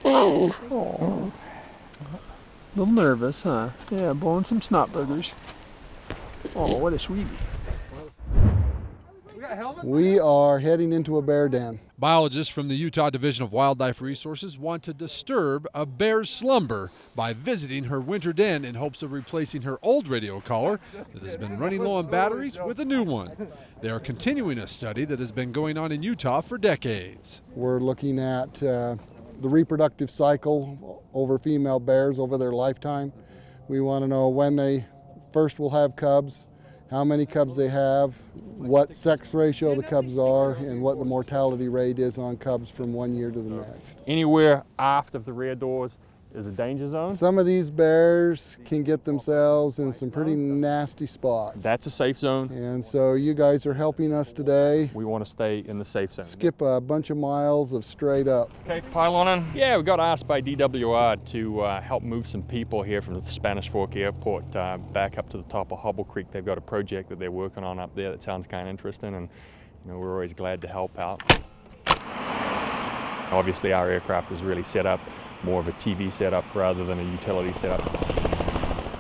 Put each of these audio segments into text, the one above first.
Oh. A little nervous, huh? Yeah, blowing some snot boogers. Oh, what a sweetie. We are heading into a bear den. Biologists from the Utah Division of Wildlife Resources want to disturb a bear's slumber by visiting her winter den in hopes of replacing her old radio collar that has been running low on batteries with a new one. They are continuing a study that has been going on in Utah for decades. We're looking at the reproductive cycle over female bears over their lifetime. We want to know when they first will have cubs, how many cubs they have, what sex ratio the cubs are, and what the mortality rate is on cubs from 1 year to the next. Anywhere aft of the rear doors is a danger zone. Some of these bears can get themselves in some pretty nasty spots. That's a safe zone. And so you guys are helping us today. We want to stay in the safe zone. Skip a bunch of miles of straight up. Okay, pile on in. Yeah, we got asked by DWR to help move some people here from the Spanish Fork Airport back up to the top of Hobble Creek. They've got a project that they're working on up there that sounds kind of interesting, and we're always glad to help out. Obviously, our aircraft is really set up more of a TV setup rather than a utility setup.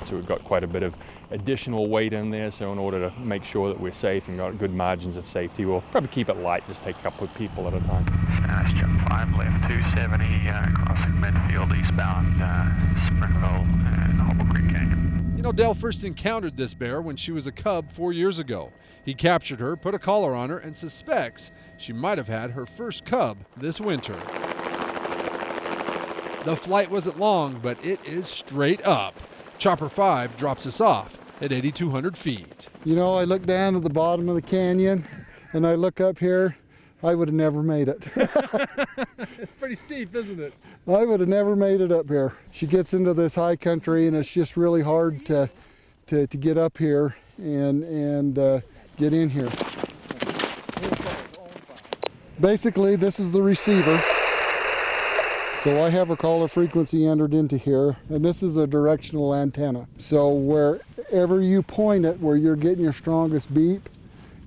So we've got quite a bit of additional weight in there, so in order to make sure that we're safe and got good margins of safety, we'll probably keep it light, just take a couple of people at a time. Spanish Jet 5 left 270, crossing midfield eastbound Sprintville and Hobble Creek Canyon. Dell first encountered this bear when she was a cub 4 years ago. He captured her, put a collar on her, and suspects she might have had her first cub this winter. The flight wasn't long, but it is straight up. Chopper 5 drops us off at 8,200 feet. I look down at the bottom of the canyon and I look up here. I would have never made it. It's pretty steep, isn't it? I would have never made it up here. She gets into this high country and it's just really hard to get up here and get in here. Basically, this is the receiver. So I have a collar frequency entered into here, and this is a directional antenna. So wherever you point it, where you're getting your strongest beep,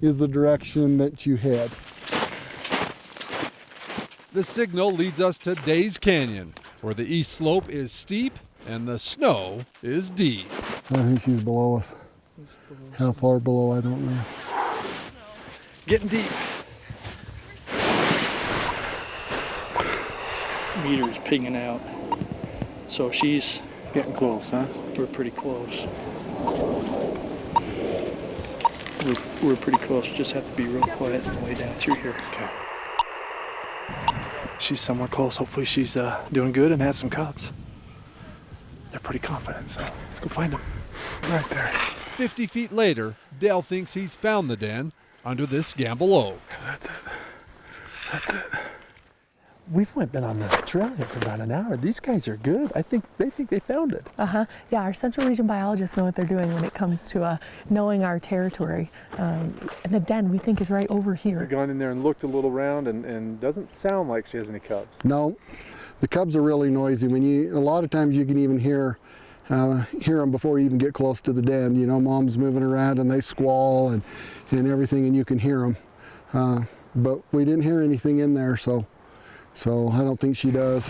is the direction that you head. The signal leads us to Days Canyon, where the east slope is steep and the snow is deep. I think she's below us. How far below, I don't know. Getting deep. Meter's pinging out. So she's Getting close, huh? we're pretty close. We're pretty close. Just have to be real quiet on the way down through here. Okay. She's somewhere close. Hopefully she's doing good and has some cubs. They're pretty confident, so let's go find them. Right there. 50 feet later, Dale thinks he's found the den under this gamble oak. That's it. That's it. We've only been on the trail here for about an hour. These guys are good. They think they found it. Yeah, our Central Region biologists know what they're doing when it comes to knowing our territory. And the den, we think, is right over here. We've gone in there and looked a little around, and doesn't sound like she has any cubs. No, the cubs are really noisy. A lot of times you can even hear them before you even get close to the den. Mom's moving around and they squall and everything, and you can hear them. But we didn't hear anything in there, so I don't think she does.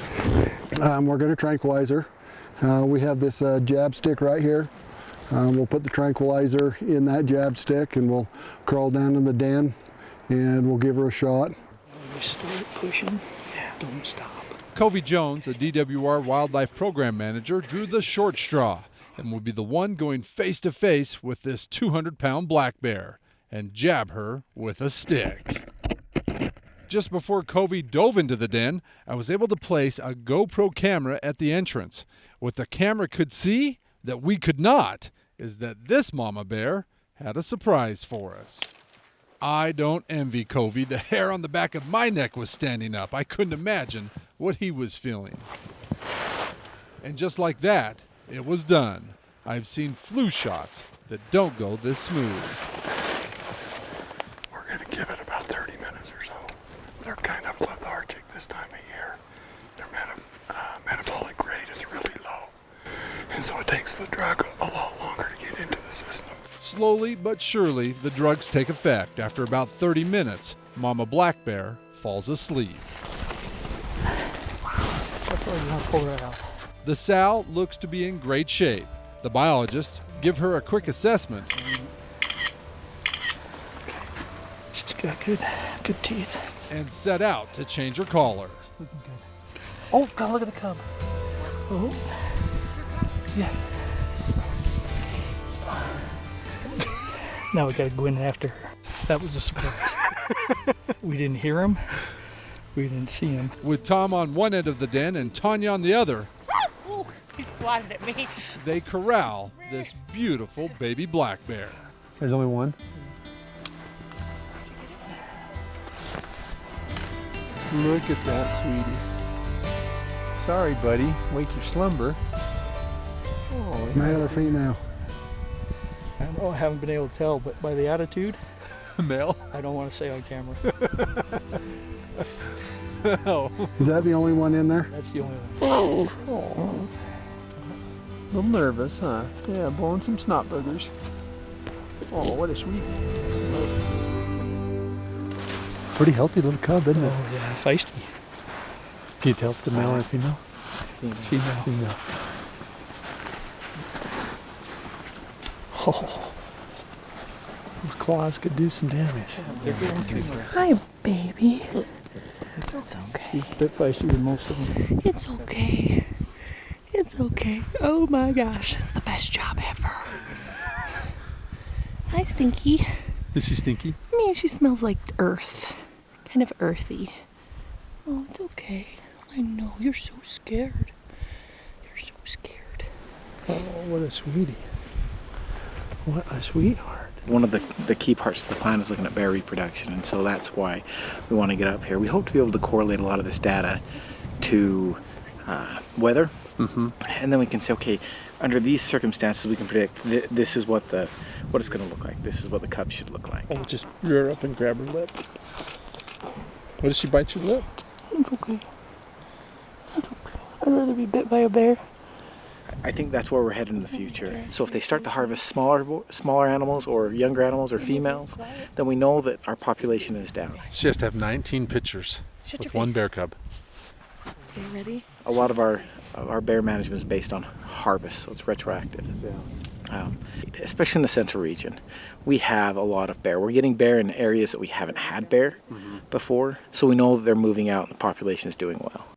We're going to tranquilize her. We have this jab stick right here. We'll put the tranquilizer in that jab stick and we'll crawl down in the den and we'll give her a shot. You start pushing, don't stop. Covey Jones, a DWR wildlife program manager, drew the short straw and will be the one going face to face with this 200-pound black bear and jab her with a stick. Just before Covey dove into the den, I was able to place a GoPro camera at the entrance. What the camera could see that we could not is that this mama bear had a surprise for us. I don't envy Covey. The hair on the back of my neck was standing up. I couldn't imagine what he was feeling. And just like that, it was done. I've seen flu shots that don't go this smooth. We're going to give it about 30 minutes or so. They're kind of lethargic this time of year. Their metabolic rate is really low. And so it takes the drug a lot longer to get into the system. Slowly but surely, the drugs take effect. After about 30 minutes, Mama Black Bear falls asleep. So you want to pull that out. The sow looks to be in great shape. The biologists give her a quick assessment She's got good teeth. and set out to change her collar. Looking good. Oh, God, look at the cub. Oh. Yeah. Now we got to go in after her. That was a surprise. We didn't hear him. We didn't see him. With Tom on one end of the den and Tanya on the other, Ooh, he swatted at me. they corral this beautiful baby black bear. There's only one. Look at that, sweetie. Sorry, buddy. Wake your slumber. Oh, Male or female? I know I haven't been able to tell, but by the attitude, Male? I don't want to say on camera. Oh. Is that the only one in there? That's the only one. oh. A little nervous, huh? Yeah, blowing some snot boogers. Oh, what a sweetie. Pretty healthy little cub, isn't it? Oh, yeah, feisty. Can you tell if it's a male or a female? Female. Female. Oh. Those claws could do some damage. They're going through there. Hi, baby. It's okay. She's a bit feisty with most of them. It's okay. It's okay. Oh my gosh, it's the best job ever. Hi, Stinky. Is she stinky? I mean, she smells like earth. Kind of earthy. Oh, it's okay. I know, you're so scared. You're so scared. Oh, what a sweetie. What a sweetheart. One of the key parts of the plan is looking at bear reproduction, and so that's why we want to get up here. We hope to be able to correlate a lot of this data to weather, and then we can say, okay, under these circumstances, we can predict this is what it's going to look like. This is what the cub should look like. Oh, just rear her up and grab her lip. What, does she bite your lip? It's okay. It's okay. I'd rather be bit by a bear. I think that's where we're headed in the future. So if they start to harvest smaller animals or younger animals or females, then we know that our population is down. She has to have 19 pictures with one bear cub. Okay, ready? A lot of our bear management is based on harvest, so it's retroactive. Especially in the central region, we have a lot of bear. We're getting bear in areas that we haven't had bear before, so we know that they're moving out and the population is doing well.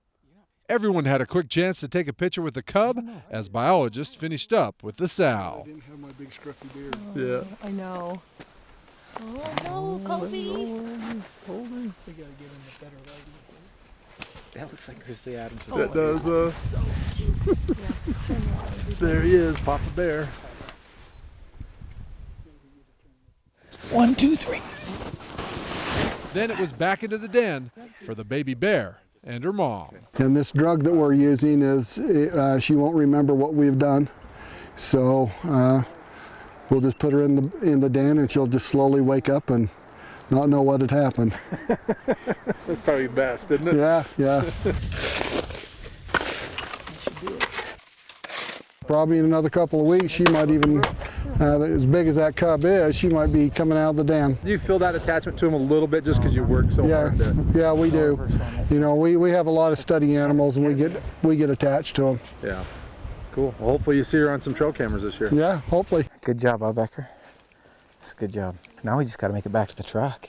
Everyone had a quick chance to take a picture with the cub as biologists finished up with the sow. I didn't have my big scruffy beard. Yeah. I know. Oh no, Kobe! We gotta give him a better lighting. That looks like Grizzly Adams. That does, there he is, Papa Bear. 1, 2, 3. Then it was back into the den for the baby bear and her mom. And this drug that we're using is, she won't remember what we've done. So we'll just put her in the den and she'll just slowly wake up and not know what had happened. That's probably best, isn't it? Yeah, yeah. Probably in another couple of weeks, she might even, as big as that cub is, she might be coming out of the den. Do you feel that attachment to him a little bit just because you work so hard? Yeah, we do. You know, we have a lot of study animals, and we get attached to them. Yeah. Cool. Well, hopefully you see her on some trail cameras this year. Yeah, hopefully. Good job, Bob Becker. It's a good job. Now we just got to make it back to the truck.